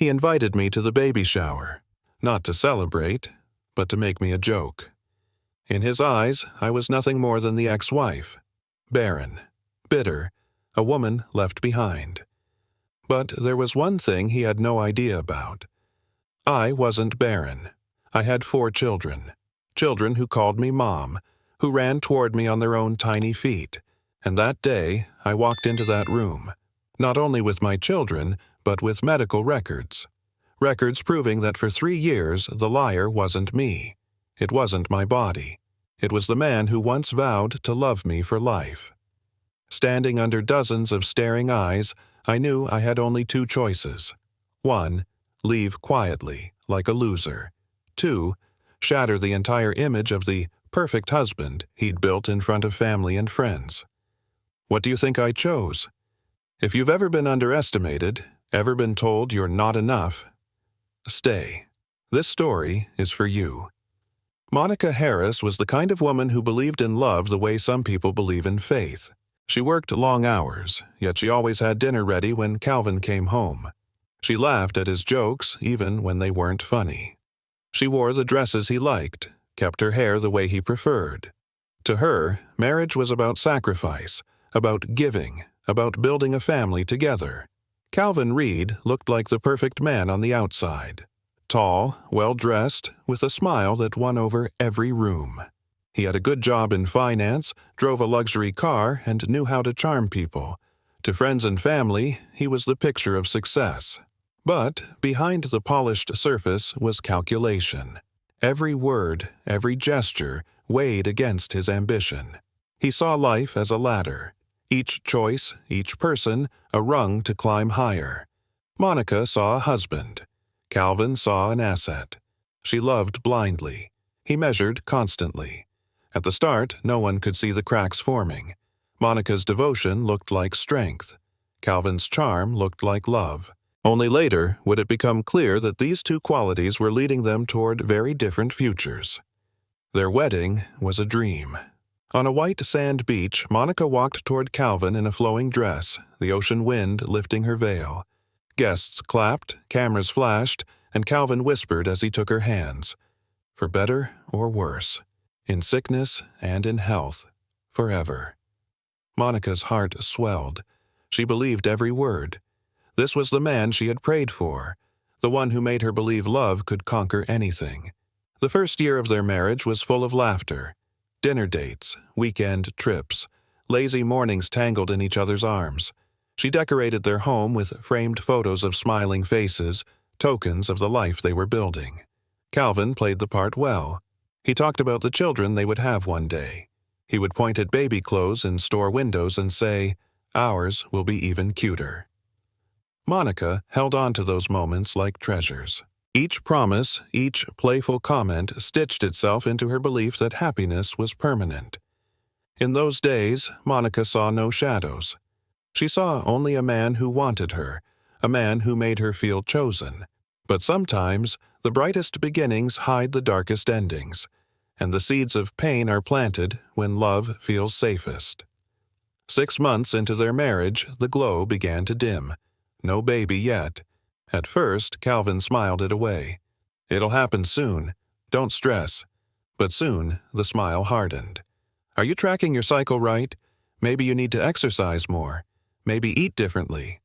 He invited me to the baby shower, not to celebrate, but to make me a joke. In his eyes, I was nothing more than the ex-wife, barren, bitter, a woman left behind. But there was one thing he had no idea about. I wasn't barren. I had 4 children. Children who called me Mom, who ran toward me on their own tiny feet. And that day, I walked into that room, not only with my children, but with medical records. Records proving that for 3 years the liar wasn't me. It wasn't my body. It was the man who once vowed to love me for life. Standing under dozens of staring eyes, I knew I had only 2 choices. 1, leave quietly, like a loser. 2, shatter the entire image of the perfect husband he'd built in front of family and friends. What do you think I chose? If you've ever been underestimated, ever been told you're not enough, stay. This story is for you. Monica Harris was the kind of woman who believed in love the way some people believe in faith. She worked long hours, yet she always had dinner ready when Calvin came home. She laughed at his jokes even when they weren't funny. She wore the dresses he liked, kept her hair the way he preferred. To her, marriage was about sacrifice, about giving, about building a family together. Calvin Reed looked like the perfect man on the outside. Tall, well-dressed, with a smile that won over every room. He had a good job in finance, drove a luxury car, and knew how to charm people. To friends and family, he was the picture of success. But behind the polished surface was calculation. Every word, every gesture weighed against his ambition. He saw life as a ladder. Each choice, each person, a rung to climb higher. Monica saw a husband. Calvin saw an asset. She loved blindly. He measured constantly. At the start, no one could see the cracks forming. Monica's devotion looked like strength. Calvin's charm looked like love. Only later would it become clear that these 2 qualities were leading them toward very different futures. Their wedding was a dream. On a white sand beach, Monica walked toward Calvin in a flowing dress, the ocean wind lifting her veil. Guests clapped, cameras flashed, and Calvin whispered as he took her hands. For better or worse, in sickness and in health, forever. Monica's heart swelled. She believed every word. This was the man she had prayed for, the one who made her believe love could conquer anything. The first year of their marriage was full of laughter. Dinner dates, weekend trips, lazy mornings tangled in each other's arms. She decorated their home with framed photos of smiling faces, tokens of the life they were building. Calvin played the part well. He talked about the children they would have one day. He would point at baby clothes in store windows and say, "Ours will be even cuter." Monica held on to those moments like treasures. Each promise, each playful comment stitched itself into her belief that happiness was permanent. In those days, Monica saw no shadows. She saw only a man who wanted her, a man who made her feel chosen. But sometimes, the brightest beginnings hide the darkest endings, and the seeds of pain are planted when love feels safest. 6 months into their marriage, the glow began to dim. No baby yet. At first, Calvin smiled it away. "It'll happen soon. Don't stress." But soon, the smile hardened. "Are you tracking your cycle right? Maybe you need to exercise more. Maybe eat differently."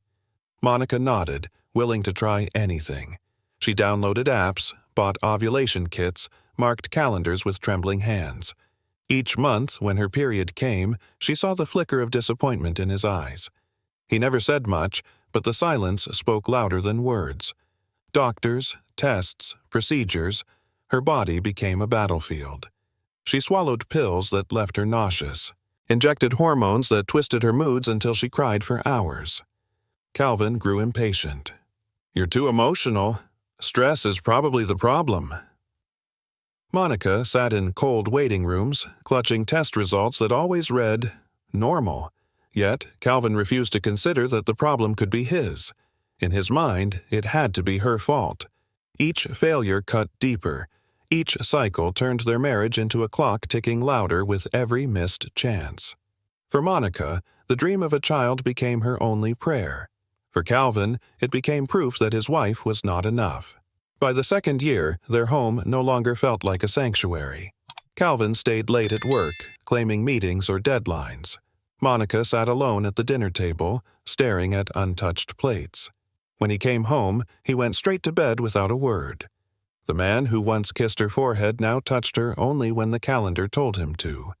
Monica nodded, willing to try anything. She downloaded apps, bought ovulation kits, marked calendars with trembling hands. Each month, when her period came, she saw the flicker of disappointment in his eyes. He never said much, but the silence spoke louder than words. Doctors, tests, procedures, her body became a battlefield. She swallowed pills that left her nauseous, injected hormones that twisted her moods until she cried for hours. Calvin grew impatient. "You're too emotional. Stress is probably the problem." Monica sat in cold waiting rooms, clutching test results that always read, "normal." Yet, Calvin refused to consider that the problem could be his. In his mind, it had to be her fault. Each failure cut deeper. Each cycle turned their marriage into a clock ticking louder with every missed chance. For Monica, the dream of a child became her only prayer. For Calvin, it became proof that his wife was not enough. By the second year, their home no longer felt like a sanctuary. Calvin stayed late at work, claiming meetings or deadlines. Monica sat alone at the dinner table, staring at untouched plates. When he came home, he went straight to bed without a word. The man who once kissed her forehead now touched her only when the calendar told him to.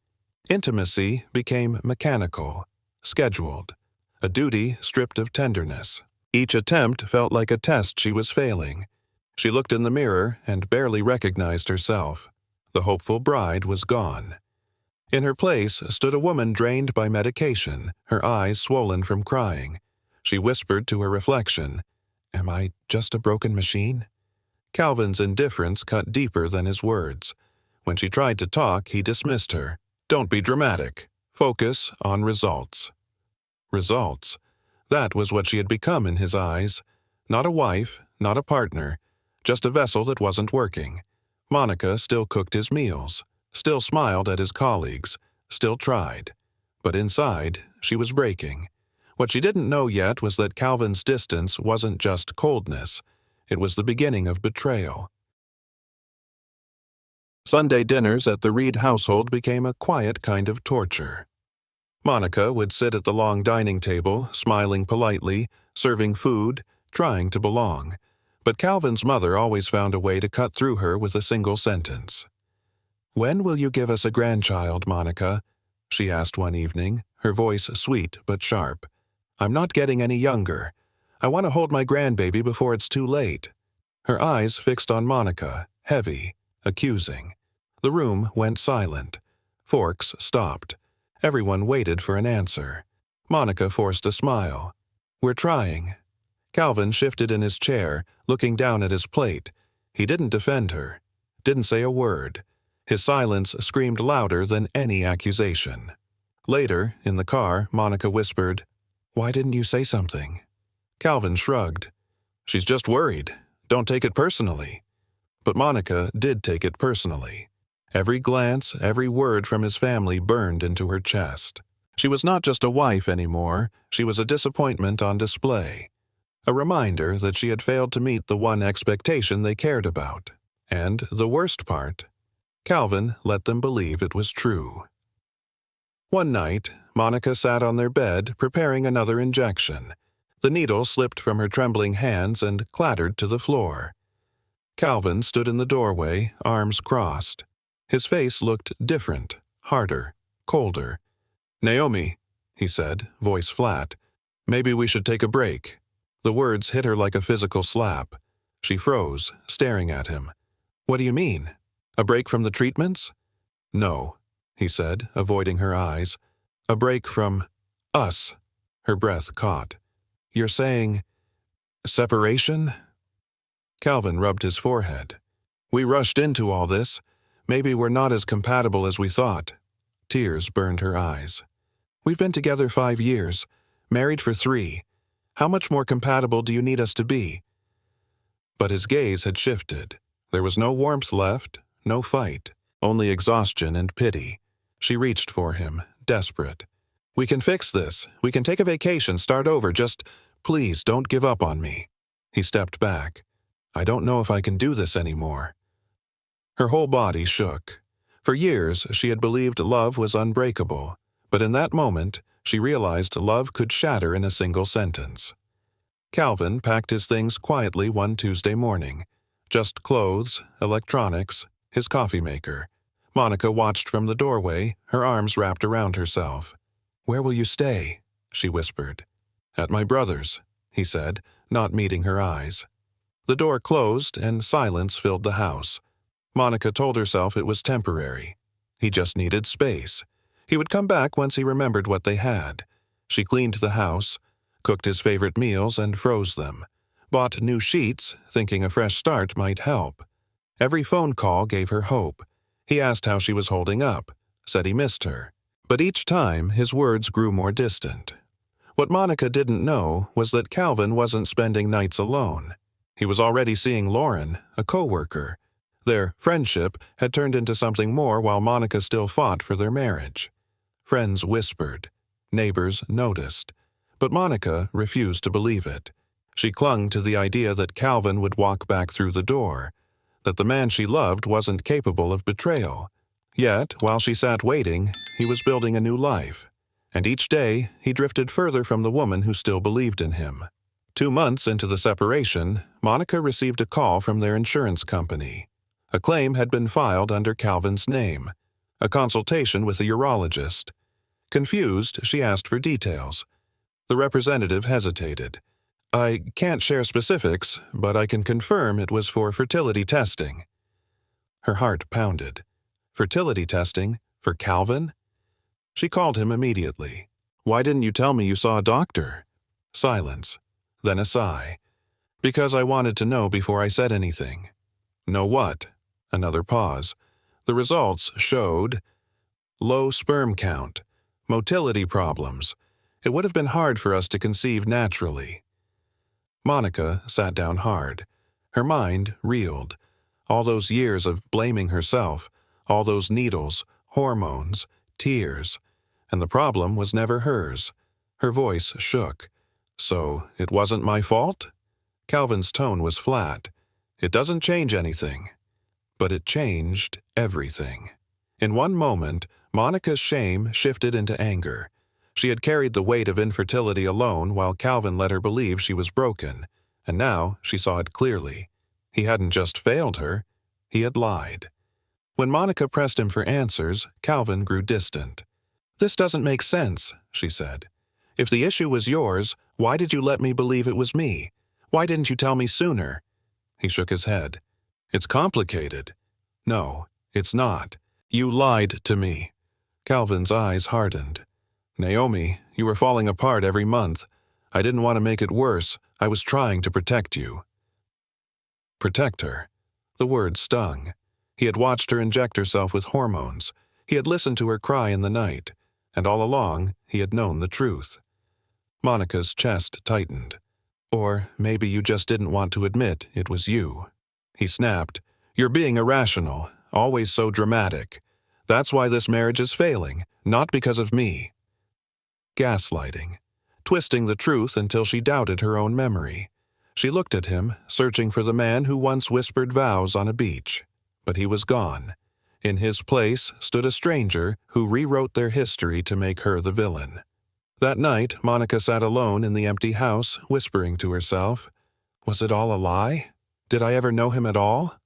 Intimacy became mechanical, scheduled, a duty stripped of tenderness. Each attempt felt like a test she was failing. She looked in the mirror and barely recognized herself. The hopeful bride was gone. In her place stood a woman drained by medication, her eyes swollen from crying. She whispered to her reflection, "Am I just a broken machine?" Calvin's indifference cut deeper than his words. When she tried to talk, he dismissed her. "Don't be dramatic. Focus on results." Results. That was what she had become in his eyes. Not a wife, not a partner, just a vessel that wasn't working. Monica still cooked his meals, still smiled at his colleagues, still tried. But inside, she was breaking. What she didn't know yet was that Calvin's distance wasn't just coldness. It was the beginning of betrayal. Sunday dinners at the Reed household became a quiet kind of torture. Monica would sit at the long dining table, smiling politely, serving food, trying to belong. But Calvin's mother always found a way to cut through her with a single sentence. "When will you give us a grandchild, Monica?" she asked one evening, her voice sweet but sharp. "I'm not getting any younger. I want to hold my grandbaby before it's too late." Her eyes fixed on Monica, heavy, accusing. The room went silent. Forks stopped. Everyone waited for an answer. Monica forced a smile. "We're trying." Calvin shifted in his chair, looking down at his plate. He didn't defend her, didn't say a word. His silence screamed louder than any accusation. Later, in the car, Monica whispered, "Why didn't you say something?" Calvin shrugged. "She's just worried. Don't take it personally." But Monica did take it personally. Every glance, every word from his family burned into her chest. She was not just a wife anymore, she was a disappointment on display. A reminder that she had failed to meet the one expectation they cared about. And the worst part, Calvin let them believe it was true. One night, Monica sat on their bed preparing another injection. The needle slipped from her trembling hands and clattered to the floor. Calvin stood in the doorway, arms crossed. His face looked different, harder, colder. "Naomi," he said, voice flat, "maybe we should take a break." The words hit her like a physical slap. She froze, staring at him. "What do you mean? A break from the treatments?" "No," he said, avoiding her eyes. "A break from us." Her breath caught. "You're saying separation?" Calvin rubbed his forehead. "We rushed into all this. Maybe we're not as compatible as we thought." Tears burned her eyes. "We've been together 5 years, married for 3. How much more compatible do you need us to be?" But his gaze had shifted. There was no warmth left, no fight, only exhaustion and pity. She reached for him, desperate. "We can fix this. We can take a vacation, start over. Just, please, don't give up on me." He stepped back. "I don't know if I can do this anymore." Her whole body shook. For years, she had believed love was unbreakable, but in that moment, she realized love could shatter in a single sentence. Calvin packed his things quietly one Tuesday morning. Just clothes, electronics, his coffee maker. Monica watched from the doorway, her arms wrapped around herself. "Where will you stay?" she whispered. "At my brother's," he said, not meeting her eyes. The door closed and silence filled the house. Monica told herself it was temporary. He just needed space. He would come back once he remembered what they had. She cleaned the house, cooked his favorite meals and froze them, bought new sheets, thinking a fresh start might help. Every phone call gave her hope. He asked how she was holding up, said he missed her. But each time, his words grew more distant. What Monica didn't know was that Calvin wasn't spending nights alone. He was already seeing Lauren, a co-worker. Their friendship had turned into something more while Monica still fought for their marriage. Friends whispered. Neighbors noticed. But Monica refused to believe it. She clung to the idea that Calvin would walk back through the door, that the man she loved wasn't capable of betrayal. Yet, while she sat waiting, he was building a new life. And each day, he drifted further from the woman who still believed in him. 2 months into the separation, Monica received a call from their insurance company. A claim had been filed under Calvin's name. A consultation with a urologist. Confused, she asked for details. The representative hesitated. "I can't share specifics, but I can confirm it was for fertility testing." Her heart pounded. Fertility testing? For Calvin? She called him immediately. "Why didn't you tell me you saw a doctor?" Silence. Then a sigh. "Because I wanted to know before I said anything." "Know what?" Another pause. The results showed low sperm count, motility problems. It would have been hard for us to conceive naturally. Monica sat down hard. Her mind reeled. All those years of blaming herself, all those needles, hormones, tears. And the problem was never hers. Her voice shook. "So, it wasn't my fault?" Calvin's tone was flat. "It doesn't change anything." But it changed everything. In one moment, Monica's shame shifted into anger. She had carried the weight of infertility alone while Calvin let her believe she was broken, and now she saw it clearly. He hadn't just failed her, he had lied. When Monica pressed him for answers, Calvin grew distant. "This doesn't make sense," she said. "If the issue was yours, why did you let me believe it was me? Why didn't you tell me sooner?" He shook his head. "It's complicated." "No, it's not. You lied to me." Calvin's eyes hardened. "Naomi, you were falling apart every month. I didn't want to make it worse. I was trying to protect you." Protect her. The word stung. He had watched her inject herself with hormones. He had listened to her cry in the night. And all along, he had known the truth. Monica's chest tightened. "Or maybe you just didn't want to admit it was you." He snapped. "You're being irrational, always so dramatic. That's why this marriage is failing, not because of me." Gaslighting. Twisting the truth until she doubted her own memory. She looked at him, searching for the man who once whispered vows on a beach. But he was gone. In his place stood a stranger who rewrote their history to make her the villain. That night, Monica sat alone in the empty house, whispering to herself, "Was it all a lie? Did I ever know him at all?"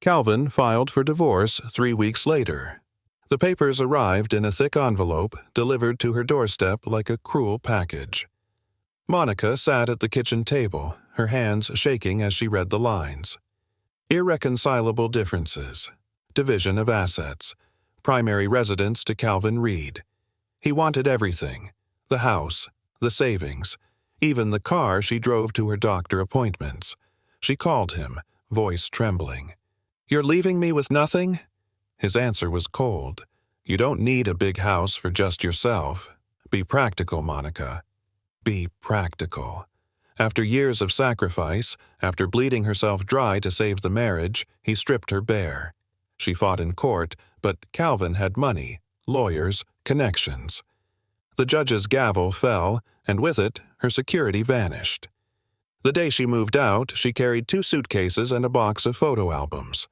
Calvin filed for divorce 3 weeks later. The papers arrived in a thick envelope, delivered to her doorstep like a cruel package. Monica sat at the kitchen table, her hands shaking as she read the lines. Irreconcilable differences. Division of assets. Primary residence to Calvin Reed. He wanted everything. The house, the savings, even the car she drove to her doctor appointments. She called him, voice trembling. "You're leaving me with nothing?" His answer was cold. "You don't need a big house for just yourself. Be practical, Monica. Be practical." After years of sacrifice, after bleeding herself dry to save the marriage, he stripped her bare. She fought in court, but Calvin had money, lawyers, connections. The judge's gavel fell, and with it, her security vanished. The day she moved out, she carried 2 suitcases and a box of photo albums.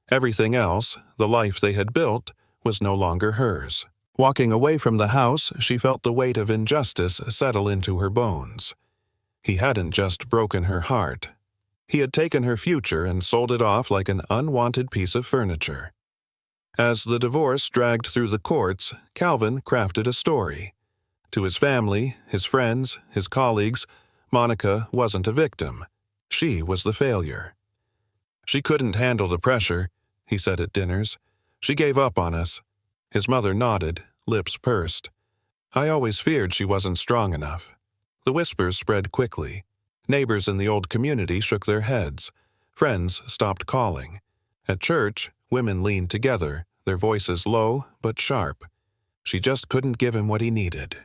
Everything else, the life they had built, was no longer hers. Walking away from the house, she felt the weight of injustice settle into her bones. He hadn't just broken her heart. He had taken her future and sold it off like an unwanted piece of furniture. As the divorce dragged through the courts, Calvin crafted a story. To his family, his friends, his colleagues, Monica wasn't a victim. She was the failure. "She couldn't handle the pressure," he said at dinners. "She gave up on us." His mother nodded, lips pursed. "I always feared she wasn't strong enough." The whispers spread quickly. Neighbors in the old community shook their heads. Friends stopped calling. At church, women leaned together, their voices low but sharp. She just couldn't give him what he needed.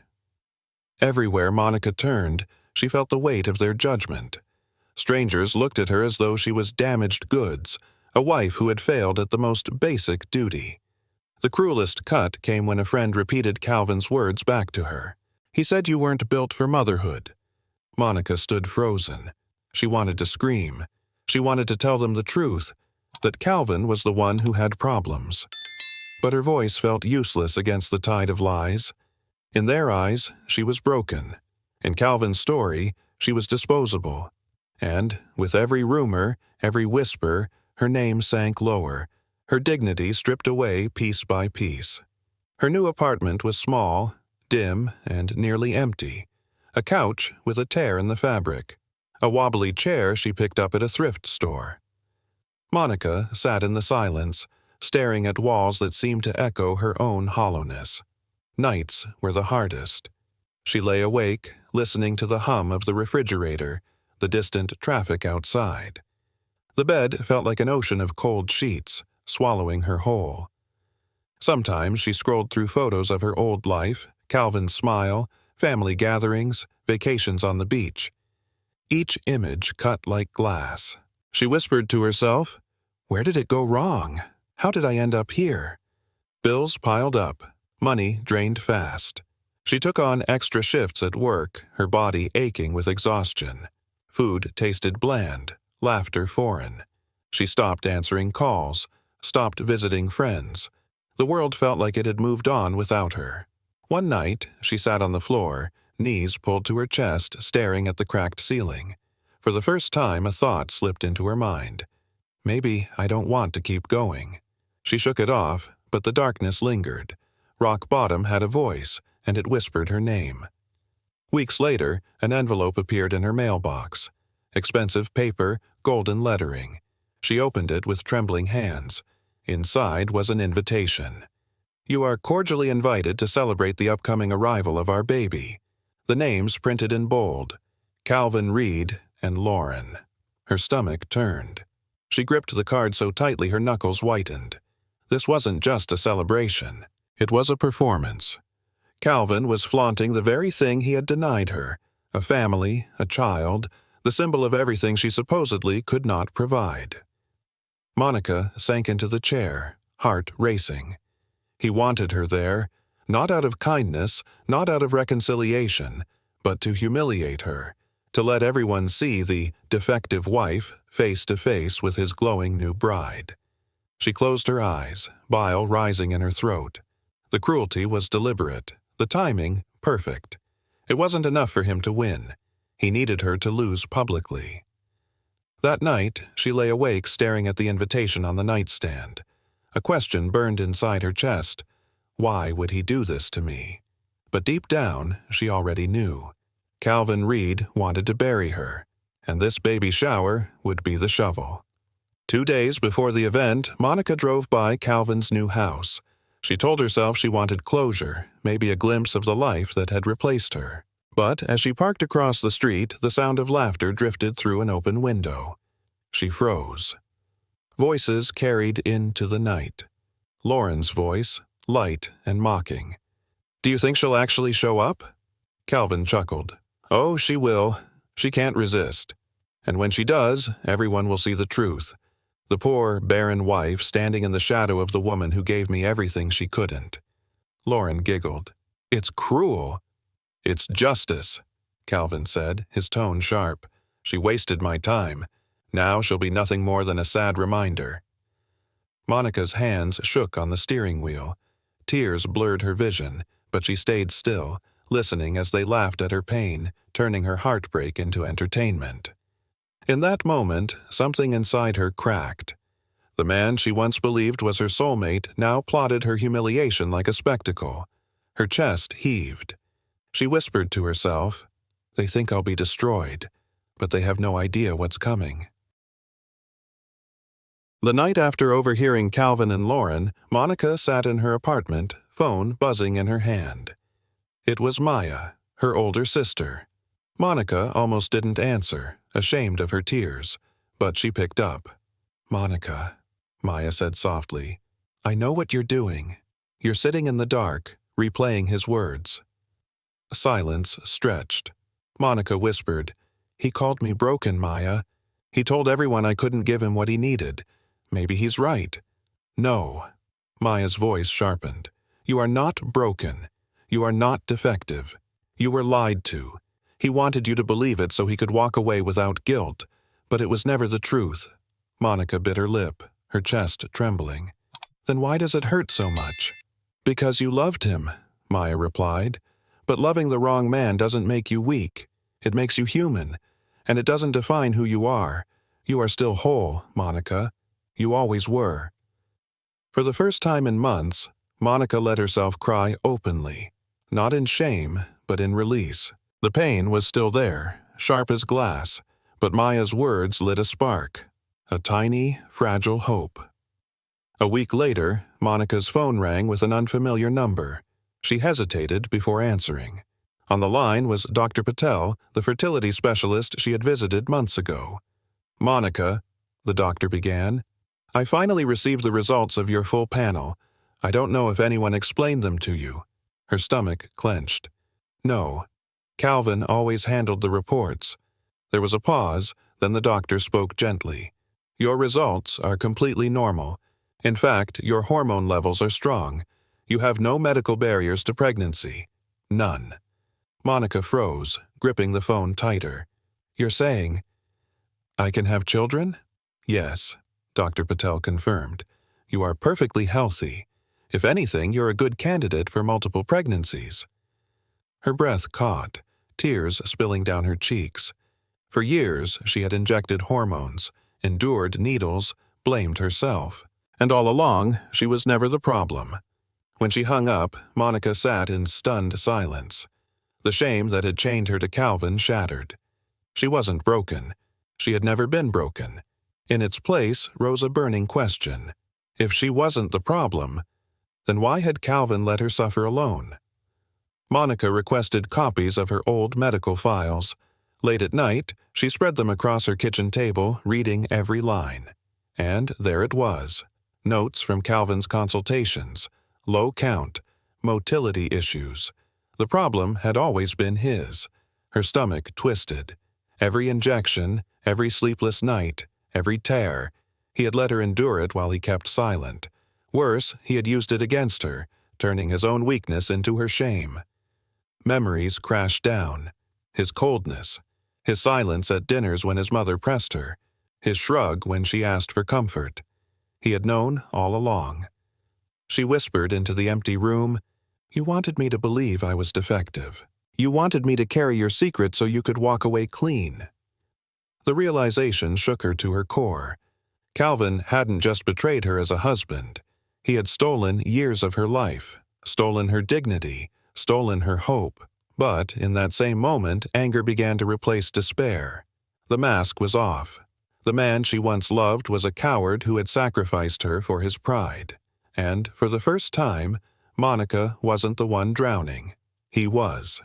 Everywhere Monica turned, she felt the weight of their judgment. Strangers looked at her as though she was damaged goods, a wife who had failed at the most basic duty. The cruelest cut came when a friend repeated Calvin's words back to her. He said you weren't built for motherhood." Monica stood frozen. She wanted to scream. She wanted to tell them the truth, that Calvin was the one who had problems. But her voice felt useless against the tide of lies. In their eyes, she was broken. In Calvin's story, she was disposable. And, with every rumor, every whisper, her name sank lower, her dignity stripped away piece by piece. Her new apartment was small, dim, and nearly empty. A couch with a tear in the fabric. A wobbly chair she picked up at a thrift store. Monica sat in the silence, staring at walls that seemed to echo her own hollowness. Nights were the hardest. She lay awake, listening to the hum of the refrigerator, the distant traffic outside. The bed felt like an ocean of cold sheets, swallowing her whole. Sometimes she scrolled through photos of her old life, Calvin's smile, family gatherings, vacations on the beach. Each image cut like glass. She whispered to herself, "Where did it go wrong? How did I end up here?" Bills piled up, money drained fast. She took on extra shifts at work, her body aching with exhaustion. Food tasted bland, laughter foreign. She stopped answering calls, stopped visiting friends. The world felt like it had moved on without her. One night, she sat on the floor, knees pulled to her chest, staring at the cracked ceiling. For the first time, a thought slipped into her mind. Maybe I don't want to keep going. She shook it off, but the darkness lingered. Rock bottom had a voice, and it whispered her name. Weeks later, an envelope appeared in her mailbox. Expensive paper, golden lettering. She opened it with trembling hands. Inside was an invitation. "You are cordially invited to celebrate the upcoming arrival of our baby." The names printed in bold. Calvin Reed and Lauren. Her stomach turned. She gripped the card so tightly her knuckles whitened. This wasn't just a celebration. It was a performance. Calvin was flaunting the very thing he had denied her, a family, a child, the symbol of everything she supposedly could not provide. Monica sank into the chair, heart racing. He wanted her there, not out of kindness, not out of reconciliation, but to humiliate her, to let everyone see the defective wife face to face with his glowing new bride. She closed her eyes, bile rising in her throat. The cruelty was deliberate, the timing perfect. It wasn't enough for him to win. He needed her to lose publicly. That night, she lay awake staring at the invitation on the nightstand. A question burned inside her chest. Why would he do this to me? But deep down, she already knew. Calvin Reed wanted to bury her, and this baby shower would be the shovel. 2 days before the event, Monica drove by Calvin's new house. She told herself she wanted closure, maybe a glimpse of the life that had replaced her. But as she parked across the street, the sound of laughter drifted through an open window. She froze. Voices carried into the night. Lauren's voice, light and mocking. "Do you think she'll actually show up?" Calvin chuckled. "Oh, she will. She can't resist. And when she does, everyone will see the truth. The poor, barren wife standing in the shadow of the woman who gave me everything she couldn't." Lauren giggled. "It's cruel." "It's justice," Calvin said, his tone sharp. "She wasted my time. Now she'll be nothing more than a sad reminder." Monica's hands shook on the steering wheel. Tears blurred her vision, but she stayed still, listening as they laughed at her pain, turning her heartbreak into entertainment. In that moment, something inside her cracked. The man she once believed was her soulmate now plotted her humiliation like a spectacle. Her chest heaved. She whispered to herself, "They think I'll be destroyed, but they have no idea what's coming." The night after overhearing Calvin and Lauren, Monica sat in her apartment, phone buzzing in her hand. It was Maya, her older sister. Monica almost didn't answer, ashamed of her tears, but she picked up. "Monica," Maya said softly, "I know what you're doing. You're sitting in the dark, replaying his words." Silence stretched. Monica whispered, "He called me broken, Maya. He told everyone I couldn't give him what he needed. Maybe he's right." "No." Maya's voice sharpened. "You are not broken. You are not defective. You were lied to. He wanted you to believe it so he could walk away without guilt, but it was never the truth. Monica bit her lip, her chest trembling. Then why does it hurt so much? Because you loved him, Maya replied. But loving the wrong man doesn't make you weak. It makes you human, and it doesn't define who you are. You are still whole, Monica. You always were. For the first time in months, Monica let herself cry openly, not in shame, but in release. The pain was still there, sharp as glass, but Maya's words lit a spark, a tiny, fragile hope. A week later, Monica's phone rang with an unfamiliar number. She hesitated before answering. On the line was Dr. Patel, the fertility specialist she had visited months ago. "Monica," the doctor began, "I finally received the results of your full panel. I don't know if anyone explained them to you." Her stomach clenched. "No. Calvin always handled the reports." There was a pause, then the doctor spoke gently. "Your results are completely normal. In fact, your hormone levels are strong. You have no medical barriers to pregnancy. None." Monica froze, gripping the phone tighter. "You're saying I can have children?" "Yes," Dr. Patel confirmed. "You are perfectly healthy. If anything, you're a good candidate for multiple pregnancies." Her breath caught, tears spilling down her cheeks. For years, she had injected hormones, endured needles, blamed herself. And all along, she was never the problem. When she hung up, Monica sat in stunned silence. The shame that had chained her to Calvin shattered. She wasn't broken. She had never been broken. In its place rose a burning question. If she wasn't the problem, then why had Calvin let her suffer alone? Monica requested copies of her old medical files. Late at night, she spread them across her kitchen table, reading every line. And there it was. Notes from Calvin's consultations. Low count. Motility issues. The problem had always been his. Her stomach twisted. Every injection, every sleepless night, every tear. He had let her endure it while he kept silent. Worse, he had used it against her, turning his own weakness into her shame. Memories crashed down. His coldness. His silence at dinners when his mother pressed her. His shrug when she asked for comfort. He had known all along. She whispered into the empty room, "You wanted me to believe I was defective. You wanted me to carry your secret so you could walk away clean." The realization shook her to her core. Calvin hadn't just betrayed her as a husband. He had stolen years of her life, stolen her dignity, stolen her hope. But in that same moment, anger began to replace despair. The mask was off. The man she once loved was a coward who had sacrificed her for his pride. And, for the first time, Monica wasn't the one drowning. He was.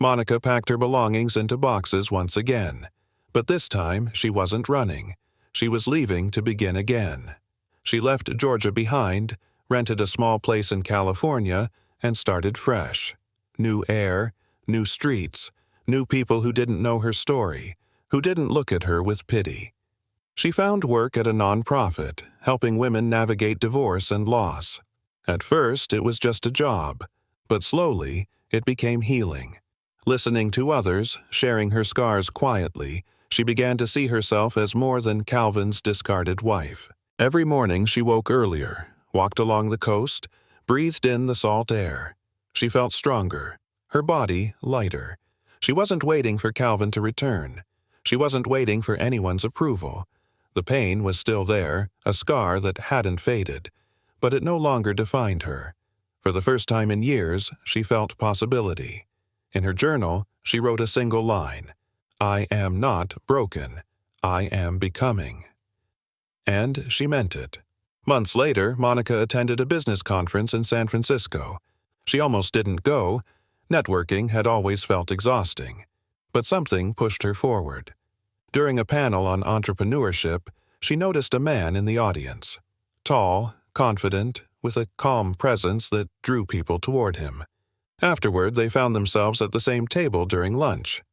Monica packed her belongings into boxes once again. But this time, she wasn't running. She was leaving to begin again. She left Georgia behind, rented a small place in California, and started fresh. New air, new streets, new people who didn't know her story, who didn't look at her with pity. She found work at a nonprofit, helping women navigate divorce and loss. At first, it was just a job, but slowly, it became healing. Listening to others, sharing her scars quietly, she began to see herself as more than Calvin's discarded wife. Every morning she woke earlier, walked along the coast, breathed in the salt air. She felt stronger, her body lighter. She wasn't waiting for Calvin to return. She wasn't waiting for anyone's approval. The pain was still there, a scar that hadn't faded, but it no longer defined her. For the first time in years, she felt possibility. In her journal, she wrote a single line, "I am not broken. I am becoming." And she meant it. Months later, Monica attended a business conference in San Francisco. She almost didn't go. Networking had always felt exhausting. But something pushed her forward. During a panel on entrepreneurship, she noticed a man in the audience. Tall, confident, with a calm presence that drew people toward him. Afterward, they found themselves at the same table during lunch.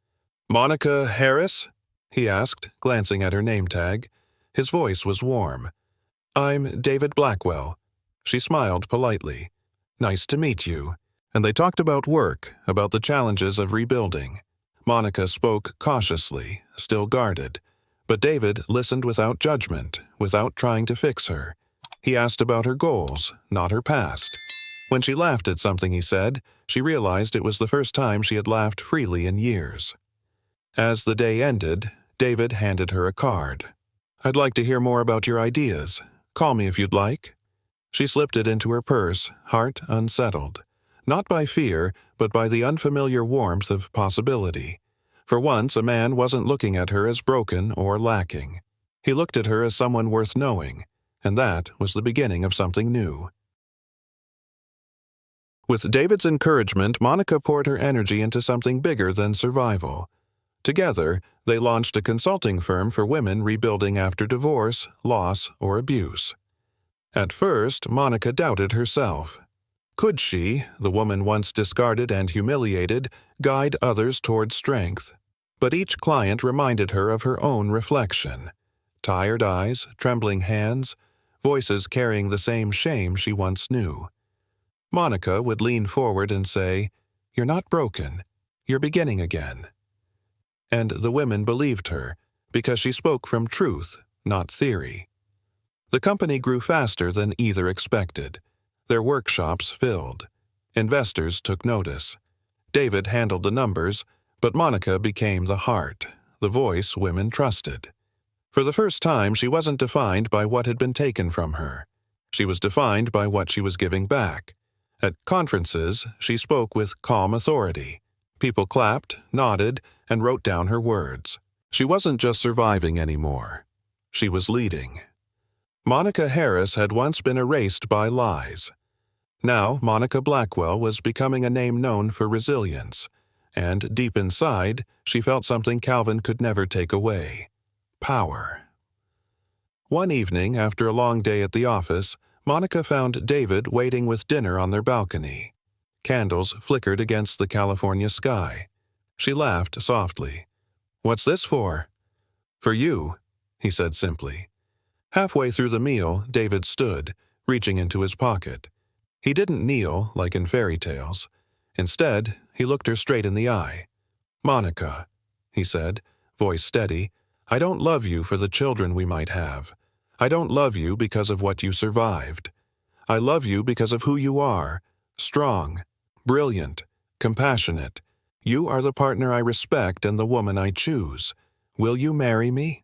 "Monica Harris?" he asked, glancing at her name tag. His voice was warm. "I'm David Blackwell." She smiled politely. "Nice to meet you." And they talked about work, about the challenges of rebuilding. Monica spoke cautiously, still guarded. But David listened without judgment, without trying to fix her. He asked about her goals, not her past. When she laughed at something he said, she realized it was the first time she had laughed freely in years. As the day ended, David handed her a card. "I'd like to hear more about your ideas. Call me if you'd like." She slipped it into her purse, heart unsettled. Not by fear, but by the unfamiliar warmth of possibility. For once, a man wasn't looking at her as broken or lacking. He looked at her as someone worth knowing, and that was the beginning of something new. With David's encouragement, Monica poured her energy into something bigger than survival. Together, they launched a consulting firm for women rebuilding after divorce, loss, or abuse. At first, Monica doubted herself. Could she, the woman once discarded and humiliated, guide others toward strength? But each client reminded her of her own reflection. Tired eyes, trembling hands, voices carrying the same shame she once knew. Monica would lean forward and say, "You're not broken. You're beginning again." And the women believed her, because she spoke from truth, not theory. The company grew faster than either expected. Their workshops filled. Investors took notice. David handled the numbers, but Monica became the heart, the voice women trusted. For the first time, she wasn't defined by what had been taken from her. She was defined by what she was giving back. At conferences, she spoke with calm authority. People clapped, nodded, and wrote down her words. She wasn't just surviving anymore. She was leading. Monica Harris had once been erased by lies. Now, Monica Blackwell was becoming a name known for resilience, and deep inside, she felt something Calvin could never take away: power. One evening, after a long day at the office, Monica found David waiting with dinner on their balcony. Candles flickered against the California sky. She laughed softly. "What's this for?" "For you," he said simply. Halfway through the meal, David stood, reaching into his pocket. He didn't kneel, like in fairy tales. Instead, he looked her straight in the eye. "Monica," he said, voice steady, "I don't love you for the children we might have. I don't love you because of what you survived. I love you because of who you are. Strong, brilliant, compassionate. You are the partner I respect and the woman I choose. Will you marry me?"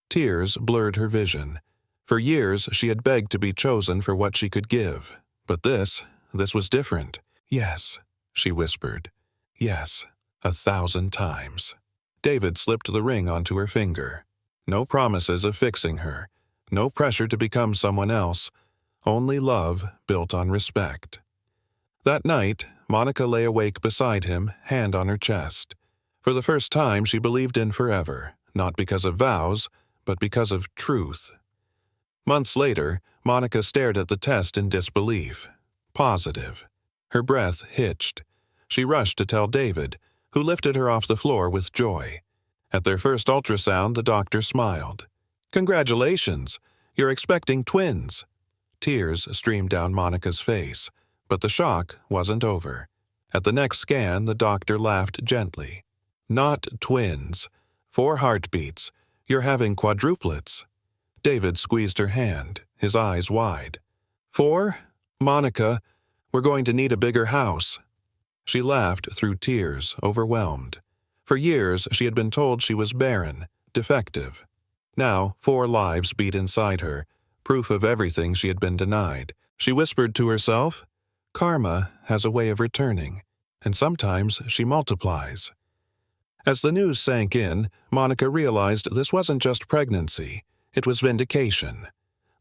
Tears blurred her vision. For years, she had begged to be chosen for what she could give. But this was different. "Yes," she whispered. "Yes, 1,000 times." David slipped the ring onto her finger. No promises of fixing her. No pressure to become someone else. Only love built on respect. That night, Monica lay awake beside him, hand on her chest. For the first time, she believed in forever, not because of vows, but because of truth. Months later, Monica stared at the test in disbelief. Positive. Her breath hitched. She rushed to tell David, who lifted her off the floor with joy. At their first ultrasound, the doctor smiled. "Congratulations! You're expecting twins." Tears streamed down Monica's face, but the shock wasn't over. At the next scan, the doctor laughed gently. "Not twins. 4 heartbeats. You're having quadruplets." David squeezed her hand, his eyes wide. "4? Monica, we're going to need a bigger house." She laughed through tears, overwhelmed. For years, she had been told she was barren, defective. Now, 4 lives beat inside her, proof of everything she had been denied. She whispered to herself, "Karma has a way of returning, and sometimes she multiplies." As the news sank in, Monica realized this wasn't just pregnancy, it was vindication.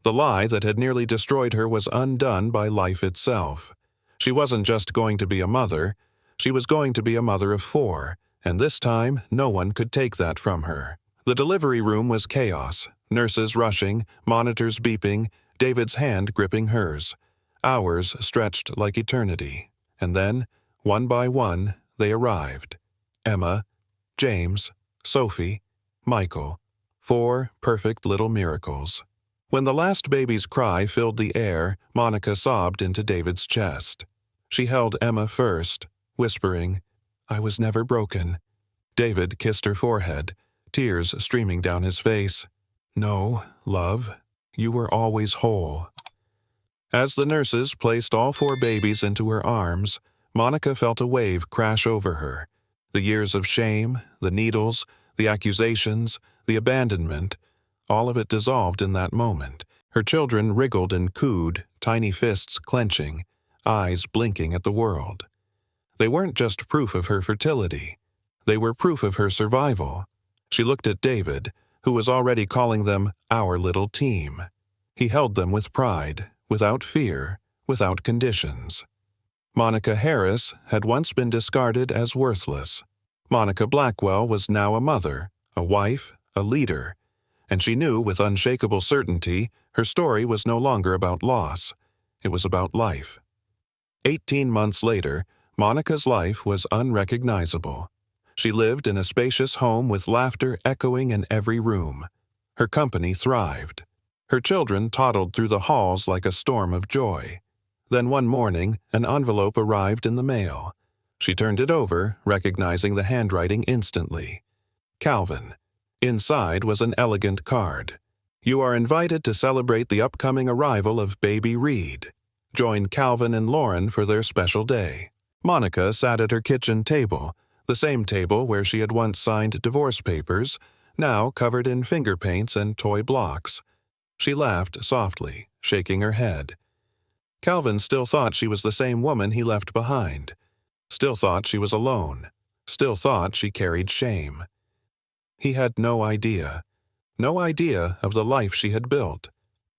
The lie that had nearly destroyed her was undone by life itself. She wasn't just going to be a mother, she was going to be a mother of 4, and this time no one could take that from her. The delivery room was chaos, nurses rushing, monitors beeping, David's hand gripping hers. Hours stretched like eternity, and then, one by one, they arrived. Emma, James, Sophie, Michael. 4 perfect little miracles. When the last baby's cry filled the air, Monica sobbed into David's chest. She held Emma first, whispering, "I was never broken." David kissed her forehead, tears streaming down his face. "No, love, you were always whole." As the nurses placed all 4 babies into her arms, Monica felt a wave crash over her. The years of shame, the needles, the accusations, the abandonment, all of it dissolved in that moment. Her children wriggled and cooed, tiny fists clenching, eyes blinking at the world. They weren't just proof of her fertility. They were proof of her survival. She looked at David, who was already calling them our little team. He held them with pride, without fear, without conditions. Monica Harris had once been discarded as worthless. Monica Blackwell was now a mother, a wife, a leader, and she knew with unshakable certainty her story was no longer about loss. It was about life. 18 months later, Monica's life was unrecognizable. She lived in a spacious home with laughter echoing in every room. Her company thrived. Her children toddled through the halls like a storm of joy. Then one morning, an envelope arrived in the mail. She turned it over, recognizing the handwriting instantly. Calvin. Inside was an elegant card. "You are invited to celebrate the upcoming arrival of baby Reed. Join Calvin and Lauren for their special day." Monica sat at her kitchen table, the same table where she had once signed divorce papers, now covered in finger paints and toy blocks. She laughed softly, shaking her head. Calvin still thought she was the same woman he left behind. Still thought she was alone. Still thought she carried shame. He had no idea. No idea of the life she had built.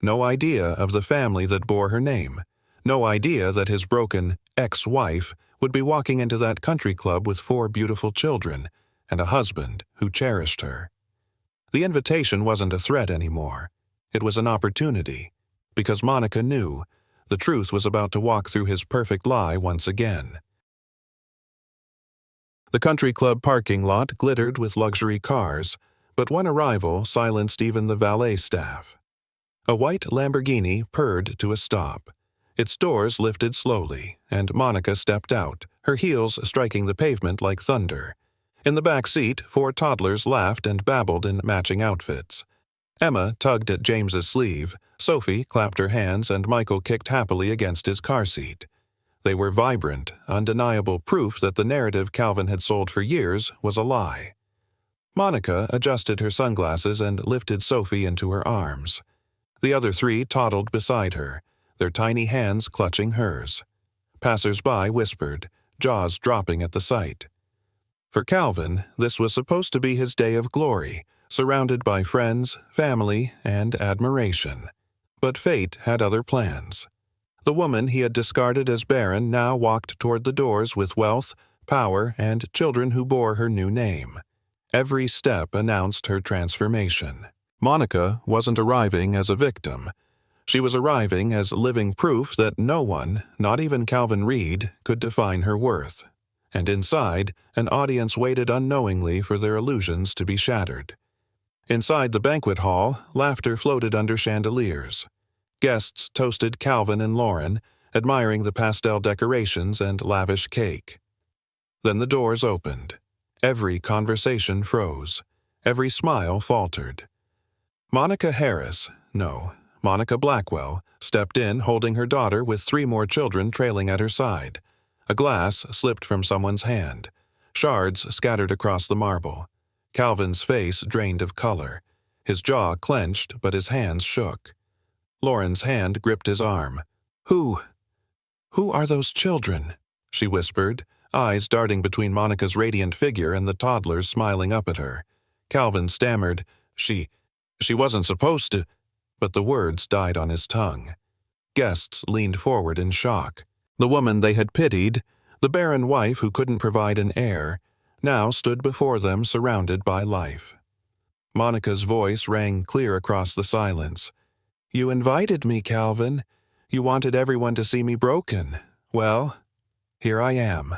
No idea of the family that bore her name. No idea that his broken ex-wife would be walking into that country club with 4 beautiful children and a husband who cherished her. The invitation wasn't a threat anymore. It was an opportunity, because Monica knew the truth was about to walk through his perfect lie once again. The country club parking lot glittered with luxury cars, but one arrival silenced even the valet staff. A white Lamborghini purred to a stop. Its doors lifted slowly, and Monica stepped out, her heels striking the pavement like thunder. In the back seat, 4 toddlers laughed and babbled in matching outfits. Emma tugged at James's sleeve, Sophie clapped her hands, and Michael kicked happily against his car seat. They were vibrant, undeniable proof that the narrative Calvin had sold for years was a lie. Monica adjusted her sunglasses and lifted Sophie into her arms. The other 3 toddled beside her, their tiny hands clutching hers. Passers-by whispered, jaws dropping at the sight. For Calvin, this was supposed to be his day of glory, surrounded by friends, family, and admiration. But fate had other plans. The woman he had discarded as barren now walked toward the doors with wealth, power, and children who bore her new name. Every step announced her transformation. Monica wasn't arriving as a victim. She was arriving as living proof that no one, not even Calvin Reed, could define her worth. And inside, an audience waited unknowingly for their illusions to be shattered. Inside the banquet hall, laughter floated under chandeliers. Guests toasted Calvin and Lauren, admiring the pastel decorations and lavish cake. Then the doors opened. Every conversation froze. Every smile faltered. Monica Blackwell, stepped in holding her daughter with 3 more children trailing at her side. A glass slipped from someone's hand. Shards scattered across the marble. Calvin's face drained of color. His jaw clenched, but his hands shook. Lauren's hand gripped his arm. Who are those children?" she whispered, eyes darting between Monica's radiant figure and the toddlers smiling up at her. Calvin stammered, She wasn't supposed to," but the words died on his tongue. Guests leaned forward in shock. The woman they had pitied, the barren wife who couldn't provide an heir, now stood before them surrounded by life. Monica's voice rang clear across the silence. "You invited me, Calvin. You wanted everyone to see me broken. Well, here I am."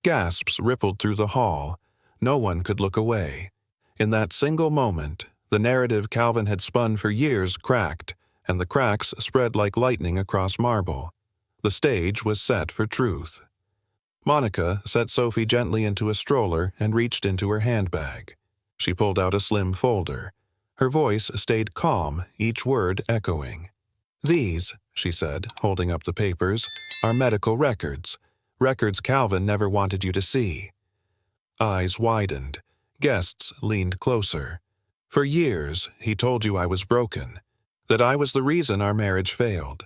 Gasps rippled through the hall. No one could look away. In that single moment, the narrative Calvin had spun for years cracked, and the cracks spread like lightning across marble. The stage was set for truth. Monica set Sophie gently into a stroller and reached into her handbag. She pulled out a slim folder. Her voice stayed calm, each word echoing. "These," she said, holding up the papers, "are medical records. Records Calvin never wanted you to see." Eyes widened. Guests leaned closer. "For years, he told you I was broken, that I was the reason our marriage failed,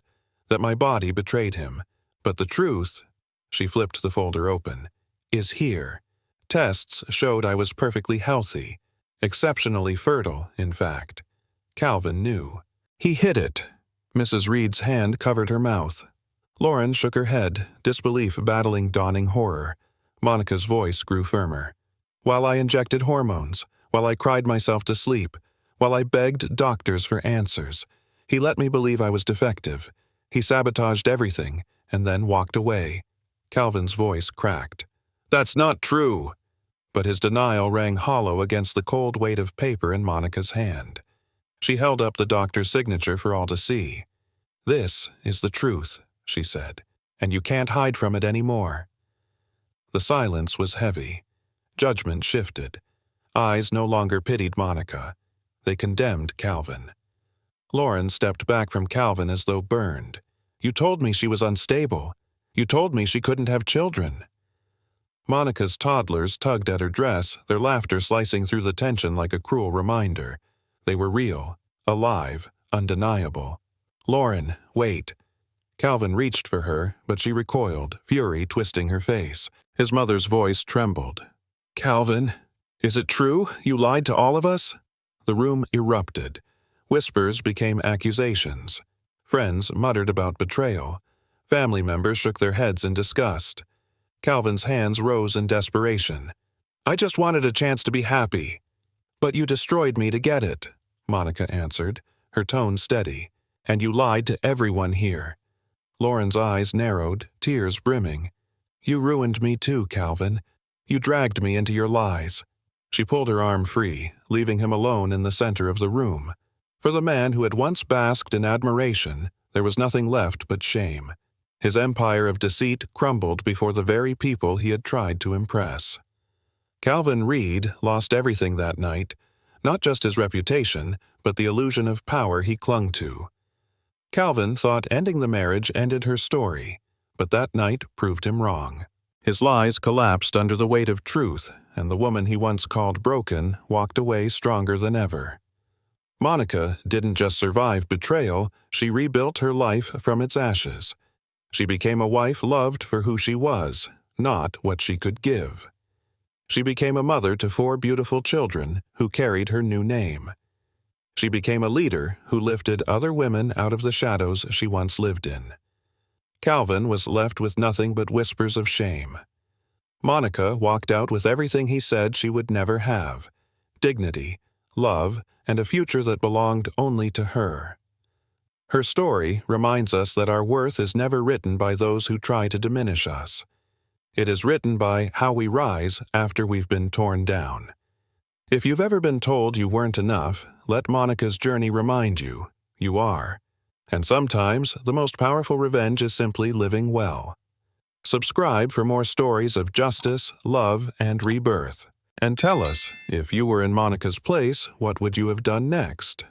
that my body betrayed him. But the truth," she flipped the folder open, "is here. Tests showed I was perfectly healthy, exceptionally fertile, in fact. Calvin knew. He hid it." Mrs. Reed's hand covered her mouth. Lauren shook her head, disbelief battling dawning horror. Monica's voice grew firmer. "While I injected hormones, while I cried myself to sleep, while I begged doctors for answers, he let me believe I was defective. He sabotaged everything, and then walked away." Calvin's voice cracked. "That's not true!" But his denial rang hollow against the cold weight of paper in Monica's hand. She held up the doctor's signature for all to see. "This is the truth," she said, "and you can't hide from it anymore." The silence was heavy. Judgment shifted. Eyes no longer pitied Monica. They condemned Calvin. Lauren stepped back from Calvin as though burned. "You told me she was unstable. You told me she couldn't have children." Monica's toddlers tugged at her dress, their laughter slicing through the tension like a cruel reminder. They were real, alive, undeniable. "Lauren, wait." Calvin reached for her, but she recoiled, fury twisting her face. His mother's voice trembled. "Calvin, is it true? You lied to all of us?" The room erupted. Whispers became accusations. Friends muttered about betrayal. Family members shook their heads in disgust. Calvin's hands rose in desperation. "I just wanted a chance to be happy." "But you destroyed me to get it," Monica answered, her tone steady. "And you lied to everyone here." Lauren's eyes narrowed, tears brimming. "You ruined me too, Calvin. You dragged me into your lies." She pulled her arm free, leaving him alone in the center of the room. For the man who had once basked in admiration, there was nothing left but shame. His empire of deceit crumbled before the very people he had tried to impress. Calvin Reed lost everything that night, not just his reputation, but the illusion of power he clung to. Calvin thought ending the marriage ended her story, but that night proved him wrong. His lies collapsed under the weight of truth, and the woman he once called broken walked away stronger than ever. Monica didn't just survive betrayal, she rebuilt her life from its ashes. She became a wife loved for who she was, not what she could give. She became a mother to 4 beautiful children who carried her new name. She became a leader who lifted other women out of the shadows she once lived in. Calvin was left with nothing but whispers of shame. Monica walked out with everything he said she would never have: dignity, love, and a future that belonged only to her. Her story reminds us that our worth is never written by those who try to diminish us. It is written by how we rise after we've been torn down. If you've ever been told you weren't enough, let Monica's journey remind you, you are. And sometimes, the most powerful revenge is simply living well. Subscribe for more stories of justice, love, and rebirth. And tell us, if you were in Monica's place, what would you have done next?